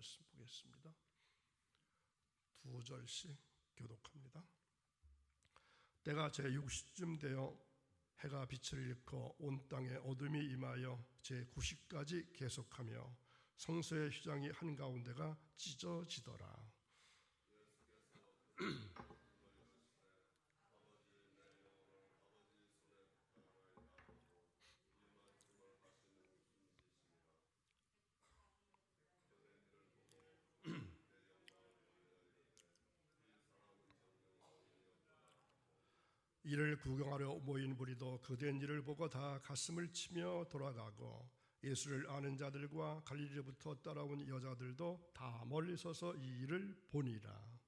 말씀 보겠습니다. 두 절씩 교독합니다. 때가 제6시쯤 되어 해가 빛을 잃고 온 땅에 어둠이 임하여 제9시까지 계속하며 성소의 휘장이 한가운데가 찢어지더라. 이를 구경하려 모인 무리도 그된 일을 보고 다 가슴을 치며 돌아가고 예수를 아는 자들과 갈릴리로부터 따라온 여자들도 다 멀리 서서 이 일을 보니라.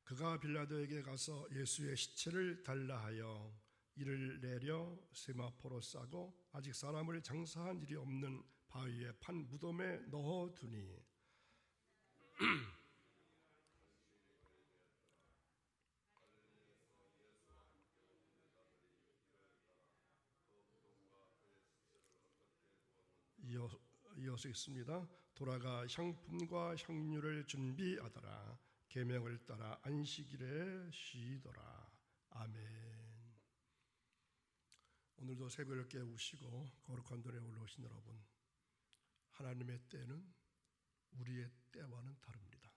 그가 빌라도에게 가서 예수의 시체를 달라 하여 이를 내려 세마포로 싸고 아직 사람을 장사한 일이 없는 바위에 판 무덤에 넣어두니 이어서 있습니다. 돌아가 향품과 향유를 준비하더라. 계명을 따라 안식일에 쉬더라. 아멘. 오늘도 새벽을 깨우시고 거룩한 돈에 올라오신 여러분, 하나님의 때는 우리의 때와는 다릅니다.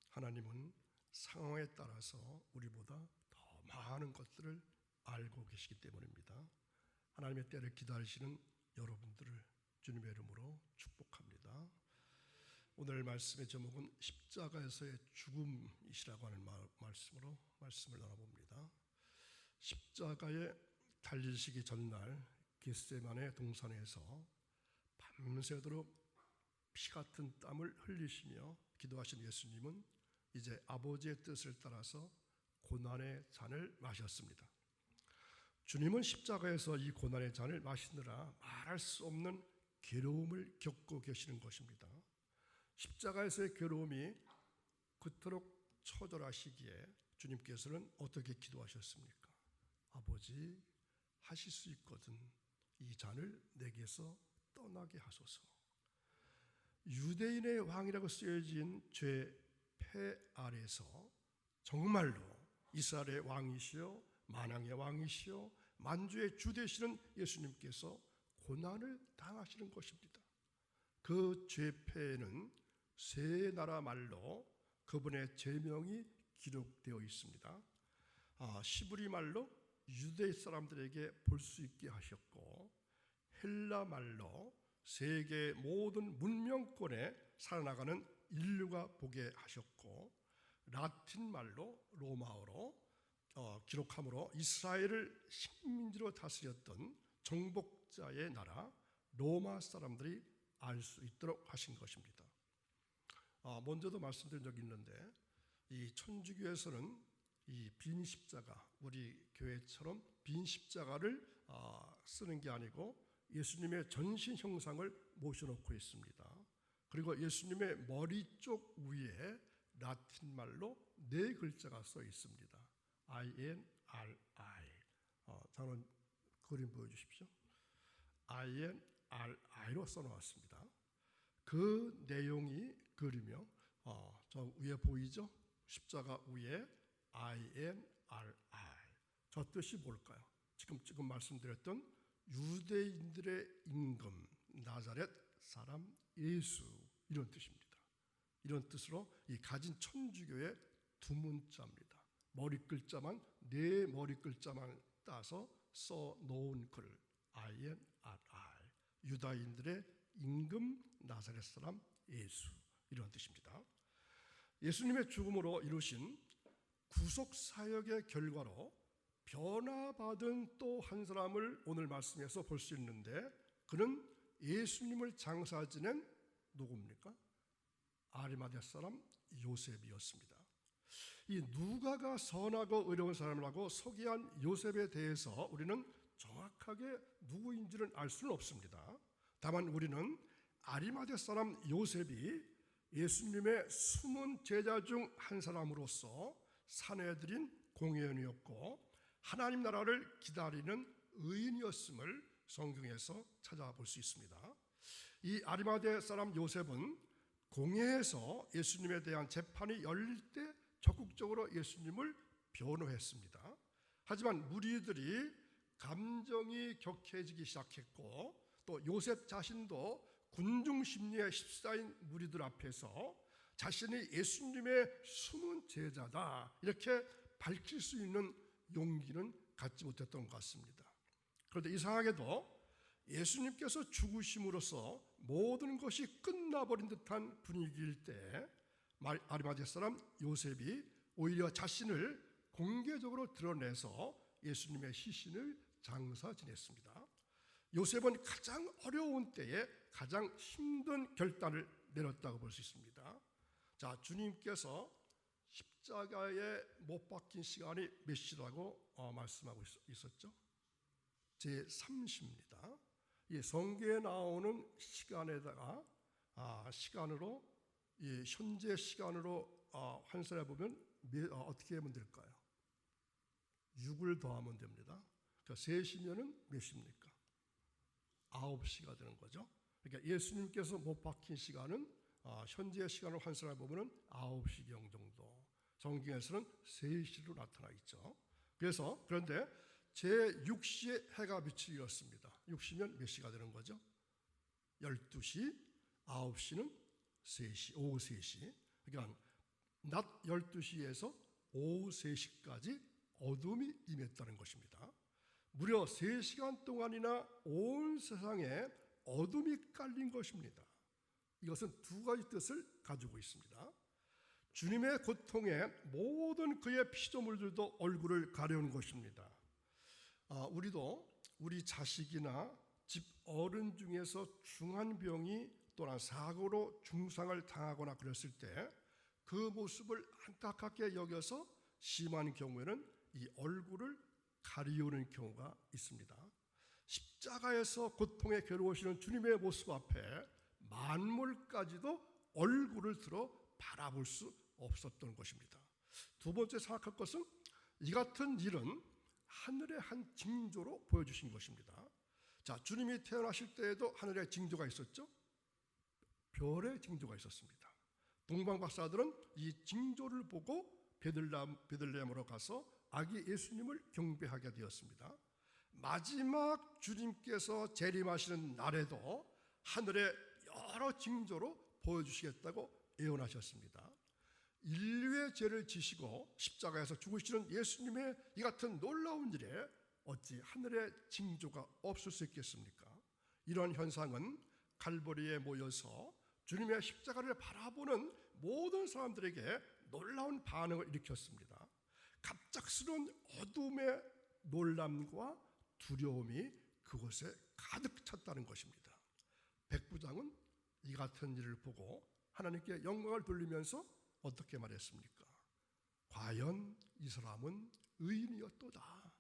하나님은 상황에 따라서 우리보다 더 많은 것들을 알고 계시기 때문입니다. 하나님의 때를 기다리시는 여러분들을 주님의 이름으로 축복합니다. 오늘 말씀의 제목은 십자가에서의 죽음이시라고 하는 말씀으로 말씀을 나눠봅니다. 십자가에 달리시기 전날 겟세마네 동산에서 밤새도록 피 같은 땀을 흘리시며 기도하신 예수님은 이제 아버지의 뜻을 따라서 고난의 잔을 마셨습니다. 주님은 십자가에서 이 고난의 잔을 마시느라 말할 수 없는 괴로움을 겪고 계시는 것입니다. 십자가에서의 괴로움이 그토록 처절하시기에 주님께서는 어떻게 기도하셨습니까? 아버지, 하실 수 있거든 이 잔을 내게서 떠나게 하소서. 유대인의 왕이라고 쓰여진 죄패 아래서 정말로 이스라엘의 왕이시여 만왕의 왕이시여 만주의 주 되시는 예수님께서 고난을 당하시는 것입니다. 그 죄패에는 세 나라 말로 그분의 제명이 기록되어 있습니다. 시브리 말로 유대 사람들에게 볼 수 있게 하셨고, 헬라 말로 세계 모든 문명권에 살아나가는 인류가 보게 하셨고, 라틴 말로 로마어로 기록함으로 이스라엘을 식민지로 다스렸던 정복자의 나라 로마 사람들이 알 수 있도록 하신 것입니다. 먼저도 말씀드린 적이 있는데 이 천주교에서는 이 빈 십자가, 우리 교회처럼 빈 십자가를 쓰는 게 아니고 예수님의 전신 형상을 모셔놓고 있습니다. 그리고 예수님의 머리 쪽 위에 라틴 말로 네 글자가 써 있습니다. INRI. 저는 그림 보여주십시오. INRI로 써놓았습니다. 그 내용이 그리며 저 위에 보이죠? 십자가 위에 INRI. 저 뜻이 뭘까요? 지금 말씀드렸던 유대인들의 임금 나자렛 사람 예수, 이런 뜻입니다. 이런 뜻으로 이 가진 천주교의 두 문자입니다. 머리 글자만, 네 머리 글자만 따서 써 놓은 글 INRI. 유다인들의 임금 나사렛 사람 예수, 이런 뜻입니다. 예수님의 죽음으로 이루신 구속 사역의 결과로 변화받은 또 한 사람을 오늘 말씀에서 볼 수 있는데, 그는 예수님을 장사 지낸 누굽니까? 아리마대 사람 요셉이었습니다. 이 누가가 선하고 의로운 사람이라고 소개한 요셉에 대해서 우리는 정확하게 누구인지는 알 수는 없습니다. 다만 우리는 아리마대 사람 요셉이 예수님의 숨은 제자 중 한 사람으로서 사내들인 공회원이었고 하나님 나라를 기다리는 의인이었음을 성경에서 찾아볼 수 있습니다. 이 아리마대 사람 요셉은 공회에서 예수님에 대한 재판이 열릴 때 적극적으로 예수님을 변호했습니다. 하지만 무리들이 감정이 격해지기 시작했고 또 요셉 자신도 군중 심리에 휩싸인 무리들 앞에서 자신이 예수님의 숨은 제자다 이렇게 밝힐 수 있는 용기는 갖지 못했던 것 같습니다. 그런데 이상하게도 예수님께서 죽으심으로써 모든 것이 끝나버린 듯한 분위기일 때 아리마대 사람 요셉이 오히려 자신을 공개적으로 드러내서 예수님의 시신을 장사 지냈습니다. 요셉은 가장 어려운 때에 가장 힘든 결단을 내렸다고 볼 수 있습니다. 자, 주님께서 십자가에 못 박힌 시간이 몇 시라고 말씀하고 있었죠? 제3시입니다. 이 성경에 나오는 시간에다가 시간으로 현재 시간으로 환산해 보면 어떻게 하면 될까요? 6을 더하면 됩니다. 그러니까 3시면은 몇 시입니까? 9시가 되는 거죠. 그러니까 예수님께서 못 박힌 시간은 현재 시간을 환산해 보면 9시경 정도, 성경에서는 3시로 나타나 있죠. 그런데 제6시에 해가 빛을 잃었습니다. 6시면 몇 시가 되는 거죠? 12시, 9시는 3시, 오후 3시. 그러니까 낮 12시에서 오후 3시까지 어둠이 임했다는 것입니다. 무려 3시간 동안이나 온 세상에 어둠이 깔린 것입니다. 이것은 두 가지 뜻을 가지고 있습니다. 주님의 고통에 모든 그의 피조물들도 얼굴을 가려운 것입니다. 우리도 우리 자식이나 집 어른 중에서 중한 병이 또는 사고로 중상을 당하거나 그랬을 때 그 모습을 안타깝게 여겨서 심한 경우에는 이 얼굴을 가리우는 경우가 있습니다. 십자가에서 고통에 괴로우시는 주님의 모습 앞에 만물까지도 얼굴을 들어 바라볼 수 없었던 것입니다. 두 번째 생각할 것은 이 같은 일은 하늘의 한 징조로 보여주신 것입니다. 자, 주님이 태어나실 때에도 하늘에 징조가 있었죠? 별의 징조가 있었습니다. 동방 박사들은 이 징조를 보고 베들레헴으로 가서 아기 예수님을 경배하게 되었습니다. 마지막 주님께서 재림하시는 날에도 하늘에 여러 징조로 보여주시겠다고 예언하셨습니다. 인류의 죄를 지시고 십자가에서 죽으시는 예수님의 이 같은 놀라운 일에 어찌 하늘의 징조가 없을 수 있겠습니까? 이런 현상은 갈보리에 모여서 주님의 십자가를 바라보는 모든 사람들에게 놀라운 반응을 일으켰습니다. 갑작스러운 어둠의 놀람과 두려움이 그곳에 가득 찼다는 것입니다. 백부장은 이 같은 일을 보고 하나님께 영광을 돌리면서 어떻게 말했습니까? 과연 이 사람은 의인이었도다.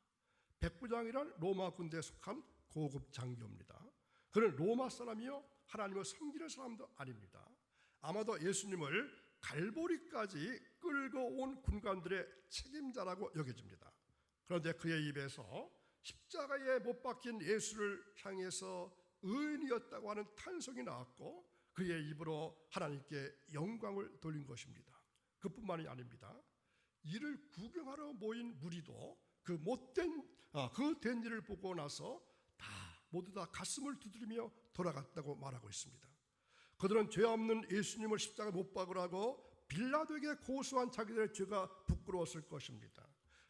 백부장이란 로마 군대에 속한 고급 장교입니다. 그는 로마 사람이요 하나님을 섬기는 사람도 아닙니다. 아마도 예수님을 갈보리까지 끌고 온 군관들의 책임자라고 여겨집니다. 그런데 그의 입에서 십자가에 못 박힌 예수를 향해서 의인이었다고 하는 탄성이 나왔고 그의 입으로 하나님께 영광을 돌린 것입니다. 그뿐만이 아닙니다. 이를 구경하러 모인 무리도 그 된 일을 보고 나서 모두 다 가슴을 두드리며 돌아갔다고 말하고 있습니다. 그들은 죄 없는 예수님을 십자가에 못 박으라고 빌라도에게 고소한 자기들의 죄가 부끄러웠을 것입니다.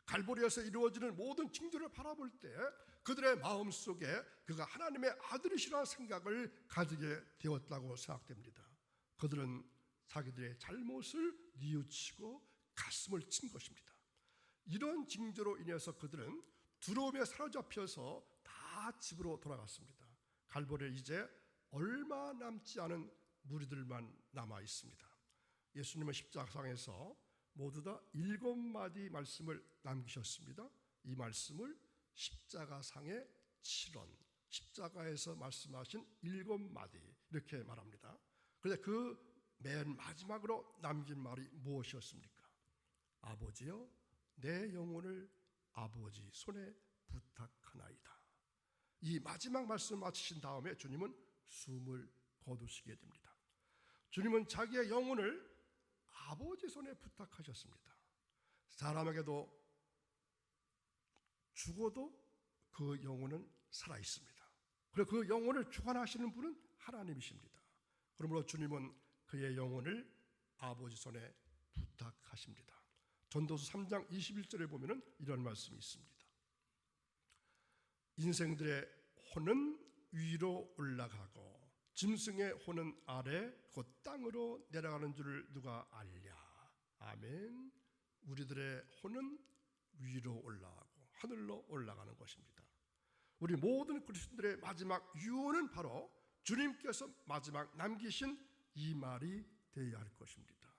갈보리에서 이루어지는 모든 징조를 바라볼 때 그들의 마음속에 그가 하나님의 아들이시라는 생각을 가지게 되었다고 생각됩니다. 그들은 자기들의 잘못을 뉘우치고 가슴을 친 것입니다. 이런 징조로 인해서 그들은 두려움에 사로잡혀서 다 집으로 돌아갔습니다. 갈보리에 이제 얼마 남지 않은 무리들만 남아 있습니다. 예수님은 십자가상에서 모두 다 7마디 말씀을 남기셨습니다. 이 말씀을 십자가상의 7원, 십자가에서 말씀하신 7마디, 이렇게 말합니다. 그런데 그 맨 마지막으로 남긴 말이 무엇이었습니까? 아버지여, 내 영혼을 아버지 손에 부탁하나이다. 이 마지막 말씀 마치신 다음에 주님은 숨을 거두시게 됩니다. 주님은 자기의 영혼을 아버지 손에 부탁하셨습니다. 사람에게도 죽어도 그 영혼은 살아있습니다. 그리고 그 영혼을 주관하시는 분은 하나님이십니다. 그러므로 주님은 그의 영혼을 아버지 손에 부탁하십니다. 전도서 3장 21절에 보면 이런 말씀이 있습니다. 인생들의 혼은 위로 올라가고 짐승의 혼은 아래 곧 땅으로 내려가는 줄을 누가 알랴. 아멘. 우리들의 혼은 위로 올라가고 하늘로 올라가는 것입니다. 우리 모든 그리스도인들의 마지막 유언은 바로 주님께서 마지막 남기신 이 말이 되어야 할 것입니다.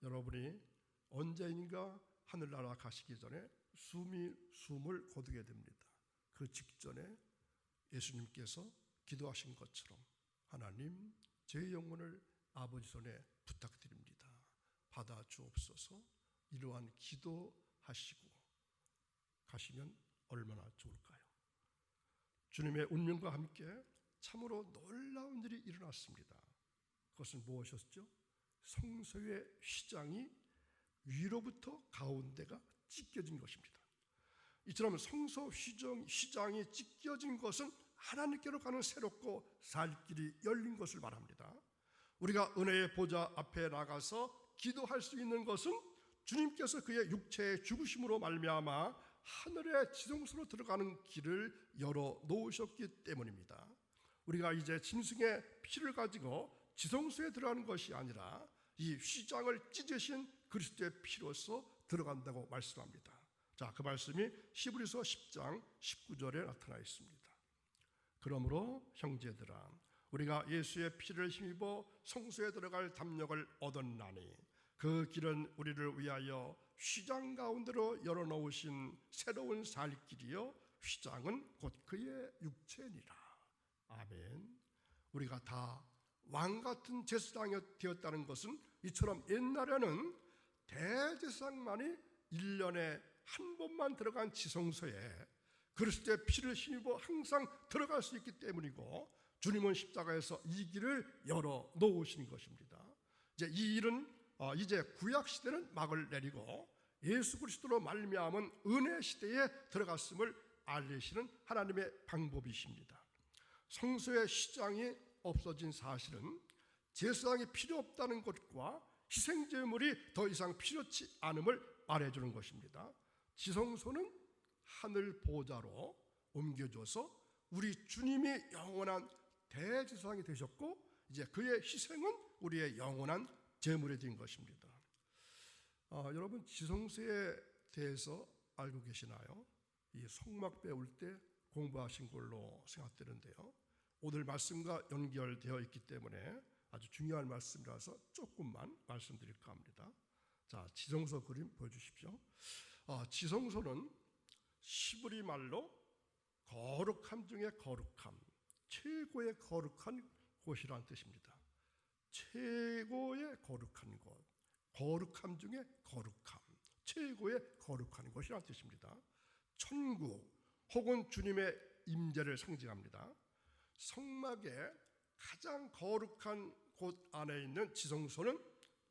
여러분이 언제인가 하늘나라 가시기 전에 숨을 거두게 됩니다. 그 직전에 예수님께서 기도하신 것처럼 하나님, 제 영혼을 아버지 손에 부탁드립니다. 받아 주옵소서. 이러한 기도하시고 가시면 얼마나 좋을까요? 주님의 운명과 함께 참으로 놀라운 일이 일어났습니다. 그것은 무엇이었죠? 성소의 휘장이 위로부터 가운데가 찢겨진 것입니다. 이처럼 성소 휘장이 찢겨진 것은 하나님께로 가는 새롭고 살 길이 열린 것을 말합니다. 우리가 은혜의 보좌 앞에 나가서 기도할 수 있는 것은 주님께서 그의 육체의 죽으심으로 말미암아 하늘의 지성소로 들어가는 길을 열어 놓으셨기 때문입니다. 우리가 이제 짐승의 피를 가지고 지성소에 들어가는 것이 아니라 이 휘장을 찢으신 그리스도의 피로서 들어간다고 말씀합니다. 자, 그 말씀이 히브리서 10장 19절에 나타나 있습니다. 그러므로 형제들아, 우리가 예수의 피를 힘입어 성소에 들어갈 담력을 얻었나니 그 길은 우리를 위하여 휘장 가운데로 열어놓으신 새로운 살 길이요 휘장은 곧 그의 육체니라. 아멘. 우리가 다 왕같은 제사장이 되었다는 것은 이처럼 옛날에는 대제사장만이 1년에 한 번만 들어간 지성소에 그리스도의 피를 힘입어 항상 들어갈 수 있기 때문이고, 주님은 십자가에서 이 길을 열어 놓으신 것입니다. 이제 이 일은 이제 구약 시대는 막을 내리고 예수 그리스도로 말미암은 은혜 시대에 들어갔음을 알리시는 하나님의 방법이십니다. 성소의 휘장이 없어진 사실은 제사장이 필요 없다는 것과 희생제물이 더 이상 필요치 않음을 말해주는 것입니다. 지성소는 하늘 보좌로 옮겨줘서 우리 주님이 영원한 대제사장이 되셨고, 이제 그의 희생은 우리의 영원한 제물이 된 것입니다. 여러분, 지성소에 대해서 알고 계시나요? 이 성막 배울 때 공부하신 걸로 생각되는데요, 오늘 말씀과 연결되어 있기 때문에 아주 중요한 말씀이라서 조금만 말씀드릴까 합니다. 자, 지성소 그림 보여주십시오. 지성소는 시브리 말로 거룩함 중에 거룩함, 최고의 거룩한 곳이라는 뜻입니다. 최고의 거룩한 곳, 거룩함 중에 거룩함, 최고의 거룩한 곳이라는 뜻입니다. 천국 혹은 주님의 임재를 상징합니다. 성막의 가장 거룩한 곳 안에 있는 지성소는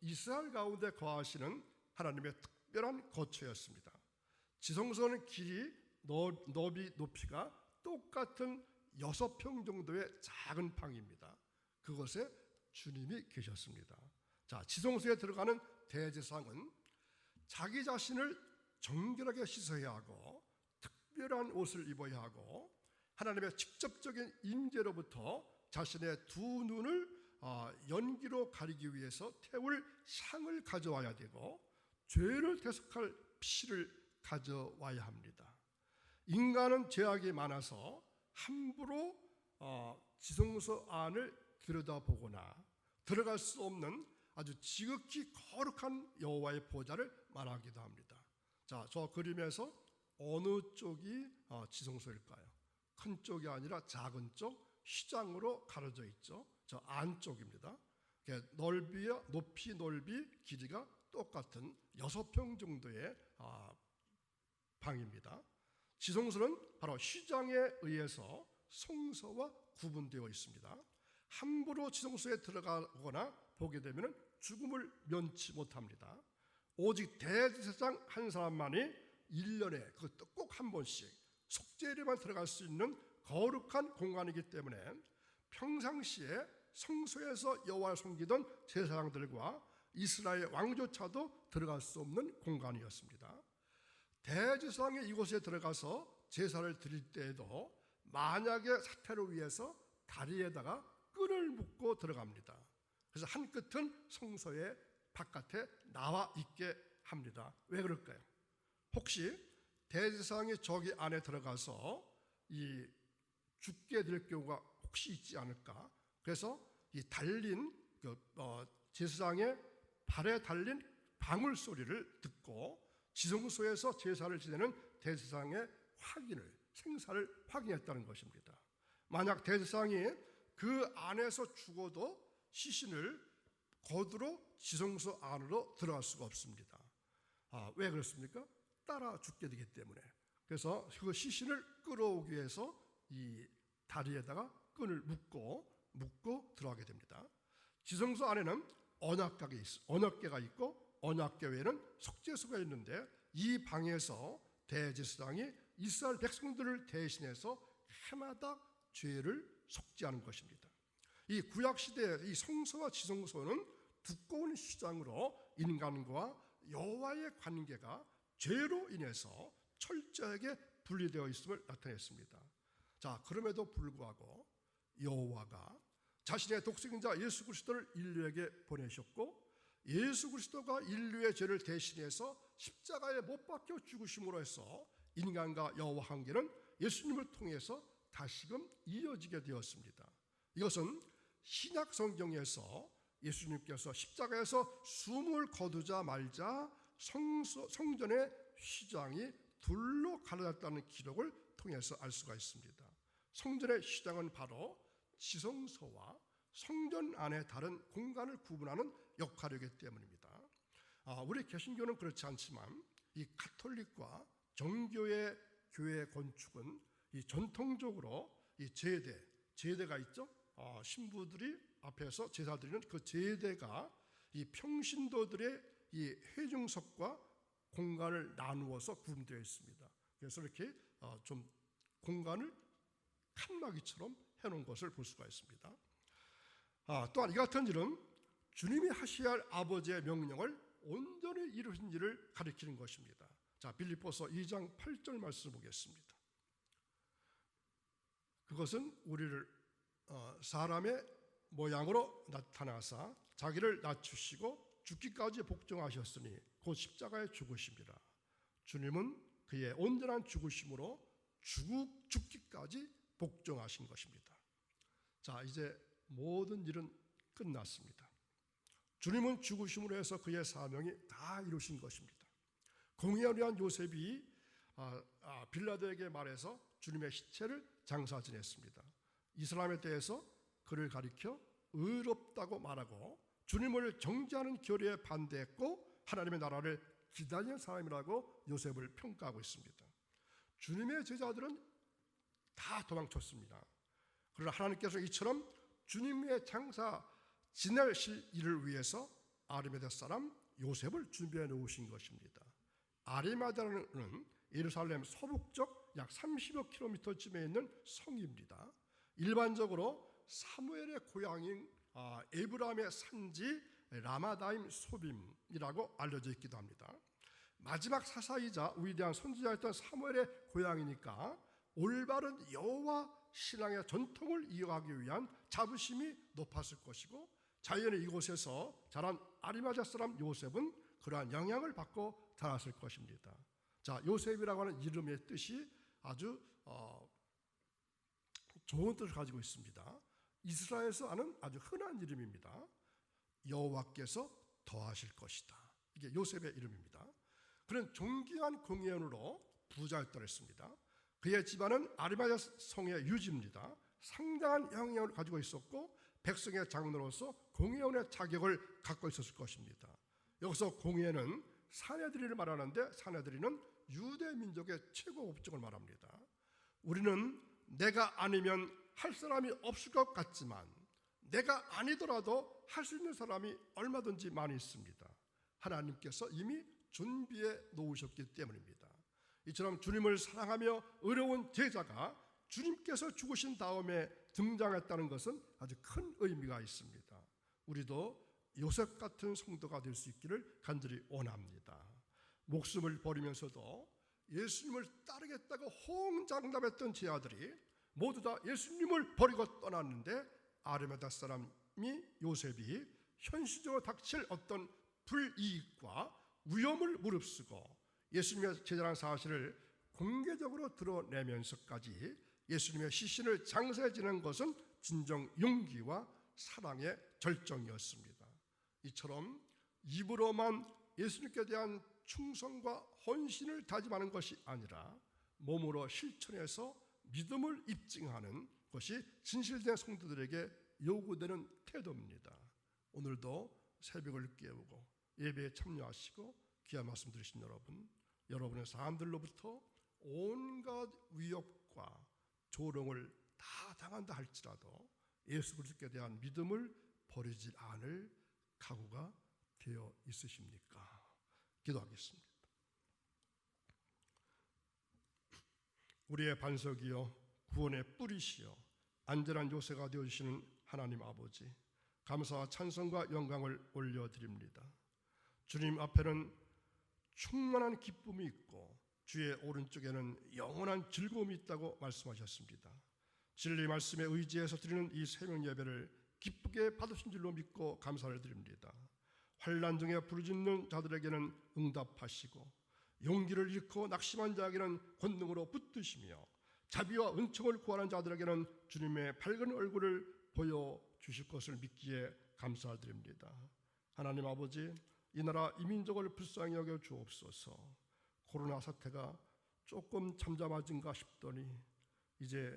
이스라엘 가운데 거하시는 하나님의 특별한 거처였습니다. 지성소는 길이, 너비, 높이가 똑같은 6평 정도의 작은 방입니다. 그곳에 주님이 계셨습니다. 자, 지성소에 들어가는 대제사장은 자기 자신을 정결하게 씻어야 하고 특별한 옷을 입어야 하고 하나님의 직접적인 임재로부터 자신의 두 눈을 연기로 가리기 위해서 태울 상을 가져와야 되고 죄를 대속할 피를 가져와야 합니다. 인간은 죄악이 많아서 함부로 지성소 안을 들여다보거나 들어갈 수 없는 아주 지극히 거룩한 여호와의 보좌를 말하기도 합니다. 자, 저 그림에서 어느 쪽이 지성소일까요? 큰 쪽이 아니라 작은 쪽, 휘장으로 가려져 있죠. 저 안쪽입니다. 넓이와 높이, 넓이, 길이가 똑같은 6평 정도의 방입니다. 지성소는 바로 휘장에 의해서 성소와 구분되어 있습니다. 함부로 지성소에 들어가거나 보게 되면 죽음을 면치 못합니다. 오직 대제사장 한 사람만이 1년에 그것도 꼭 한 번씩 속죄일에만 들어갈 수 있는 거룩한 공간이기 때문에 평상시에 성소에서 여호와를 섬기던 제사장들과 이스라엘 왕조차도 들어갈 수 없는 공간이었습니다. 대제사장이 이곳에 들어가서 제사를 드릴 때에도 만약의 사태를 위해서 다리에다가 끈을 묶고 들어갑니다. 그래서 한 끝은 성소의 바깥에 나와 있게 합니다. 왜 그럴까요? 혹시 대제사장이 저기 안에 들어가서 이 죽게 될 경우가 혹시 있지 않을까? 그래서 이 달린 제사장의 발에 달린 방울 소리를 듣고 지성소에서 제사를 지내는 대제사장의 생사를 확인했다는 것입니다. 만약 대제사장이 그 안에서 죽어도 시신을 거두러 지성소 안으로 들어갈 수가 없습니다. 왜 그렇습니까? 따라 죽게 되기 때문에. 그래서 그 시신을 끌어오기 위해서 이 다리에다가 끈을 묶고 들어가게 됩니다. 지성소 안에는 언약궤가 있고 언약궤 외에는 속죄소가 있는데 이 방에서 대제사장이 이스라엘 백성들을 대신해서 해마다 죄를 속죄하는 것입니다. 이 구약 시대의 이 성소와 지성소는 두꺼운 휘장으로 인간과 여호와의 관계가 죄로 인해서 철저하게 분리되어 있음을 나타냈습니다. 자, 그럼에도 불구하고 여호와가 자신의 독생자 예수 그리스도를 인류에게 보내셨고 예수 그리스도가 인류의 죄를 대신해서 십자가에 못 박혀 죽으심으로 해서 인간과 여호와 관계는 예수님을 통해서 다시금 이어지게 되었습니다. 이것은 신약 성경에서 예수님께서 십자가에서 숨을 거두자 말자 성전의 휘장이 둘로 갈라졌다는 기록을 통해서 알 수가 있습니다. 성전의 휘장은 바로 지성소와 성전 안의 다른 공간을 구분하는 역할이기 때문입니다. 우리 개신교는 그렇지 않지만 이 가톨릭과 정교의 교회 건축은 이 전통적으로 이 제대가 있죠. 신부들이 앞에서 제사 드리는 그 제대가 이 평신도들의 이 회중석과 공간을 나누어서 구분되어 있습니다. 그래서 이렇게 좀 공간을 칸막이처럼 해놓은 것을 볼 수가 있습니다. 또한 이 같은 일은 주님이 하셔야 할 아버지의 명령을 온전히 이루신 일을 가리키는 것입니다. 자, 빌립보서 2장 8절 말씀을 보겠습니다. 그것은 우리를 사람의 모양으로 나타나사 자기를 낮추시고 죽기까지 복종하셨으니 곧 십자가에 죽으심이라. 주님은 그의 온전한 죽으심으로 죽기까지 복종하신 것입니다. 자, 이제 모든 일은 끝났습니다. 주님은 죽으심으로 해서 그의 사명이 다 이루신 것입니다. 공의를 위한 요셉이 빌라도에게 말해서 주님의 시체를 장사 지냈습니다. 이 사람에 대해서 그를 가리켜 의롭다고 말하고 주님을 정죄하는 결의에 반대했고 하나님의 나라를 기다리는 사람이라고 요셉을 평가하고 있습니다. 주님의 제자들은 다 도망쳤습니다. 그러나 하나님께서 이처럼 주님의 장사 지내실 일을 위해서 아리마다 사람 요셉을 준비해 놓으신 것입니다. 아리마다는 예루살렘 서북쪽 약 30여 킬로미터쯤에 있는 성입니다. 일반적으로 사무엘의 고향인 에브라임의 산지 라마다임 소빔이라고 알려져 있기도 합니다. 마지막 사사이자 위대한 선지자였던 사무엘의 고향이니까 올바른 여호와 신앙의 전통을 이어가기 위한 자부심이 높았을 것이고 자연히 이곳에서 자란 아리마다 사람 요셉은 그러한 영향을 받고 자랐을 것입니다. 자, 요셉이라고 하는 이름의 뜻이 아주 좋은 뜻을 가지고 있습니다. 이스라엘에서 아는 아주 흔한 이름입니다. 여호와께서 더하실 것이다. 이게 요셉의 이름입니다. 그는 존귀한 공예원으로 부자였다고 했습니다. 그의 집안은 아리마다 성의 유지입니다. 상당한 영향력을 가지고 있었고 백성의 장로로서 공회원의 자격을 갖고 있었을 것입니다. 여기서 공회는 사내들이를 말하는데 사내들이는 유대 민족의 최고 업적을 말합니다. 우리는 내가 아니면 할 사람이 없을 것 같지만 내가 아니더라도 할 수 있는 사람이 얼마든지 많이 있습니다. 하나님께서 이미 준비해 놓으셨기 때문입니다. 이처럼 주님을 사랑하며 어려운 제자가 주님께서 죽으신 다음에 등장했다는 것은 아주 큰 의미가 있습니다. 우리도 요셉 같은 성도가 될 수 있기를 간절히 원합니다. 목숨을 버리면서도 예수님을 따르겠다고 호응장담했던 제자들이 모두 다 예수님을 버리고 떠났는데 아르마다 사람이 요셉이 현실적으로 닥칠 어떤 불이익과 위험을 무릅쓰고 예수님의 제자라는 사실을 공개적으로 드러내면서까지 예수님의 시신을 장사해 지는 것은 진정 용기와 사랑의 절정이었습니다. 이처럼 입으로만 예수님께 대한 충성과 헌신을 다짐하는 것이 아니라 몸으로 실천해서 믿음을 입증하는 것이 진실된 성도들에게 요구되는 태도입니다. 오늘도 새벽을 깨우고 예배에 참여하시고 귀한 말씀 들으신 여러분의 사람들로부터 온갖 위협과 조롱을 다 당한다 할지라도 예수 그리스도에 대한 믿음을 버리지 않을 각오가 되어 있으십니까? 기도하겠습니다. 우리의 반석이요 구원의 뿌리시여 안전한 요새가 되어주시는 하나님 아버지, 감사와 찬송과 영광을 올려드립니다. 주님 앞에는 충만한 기쁨이 있고 주의 오른쪽에는 영원한 즐거움이 있다고 말씀하셨습니다. 진리 말씀에 의지해서 드리는 이 새벽 예배를 기쁘게 받으신 줄로 믿고 감사를 드립니다. 환난 중에 부르짖는 자들에게는 응답하시고 용기를 잃고 낙심한 자에게는 권능으로 붙드시며 자비와 은총을 구하는 자들에게는 주님의 밝은 얼굴을 보여주실 것을 믿기에 감사드립니다. 하나님 아버지, 이 나라 이 민족을 불쌍히 여겨 주옵소서. 코로나 사태가 조금 잠잠해진가 싶더니 이제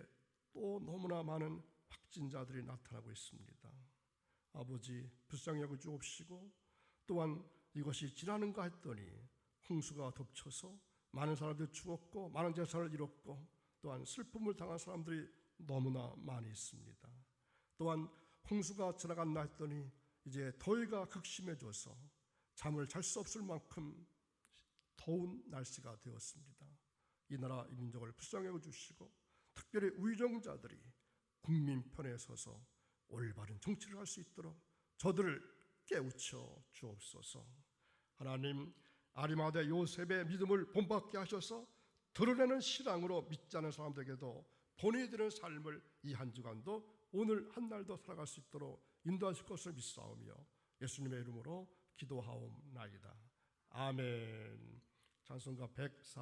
또 너무나 많은 확진자들이 나타나고 있습니다. 아버지, 불쌍히 여겨 주옵시고 또한 이것이 지나는가 했더니 홍수가 덮쳐서 많은 사람들이 죽었고 많은 재산을 잃었고 또한 슬픔을 당한 사람들이 너무나 많이 있습니다. 또한 홍수가 지나갔나 했더니 이제 더위가 극심해져서 잠을 잘 수 없을 만큼 더운 날씨가 되었습니다. 이 나라 이 민족을 불쌍히 여겨주시고 특별히 위정자들이 국민 편에 서서 올바른 정치를 할 수 있도록 저들을 깨우쳐 주옵소서. 하나님, 아리마대 요셉의 믿음을 본받게 하셔서 드러내는 신앙으로 믿지 않은 사람들에게도 본이 되는 삶을 이 한 주간도 오늘 한 날도 살아갈 수 있도록 인도하실 것을 믿사오며 예수님의 이름으로 기도하옵나이다. 아멘. 찬송가 140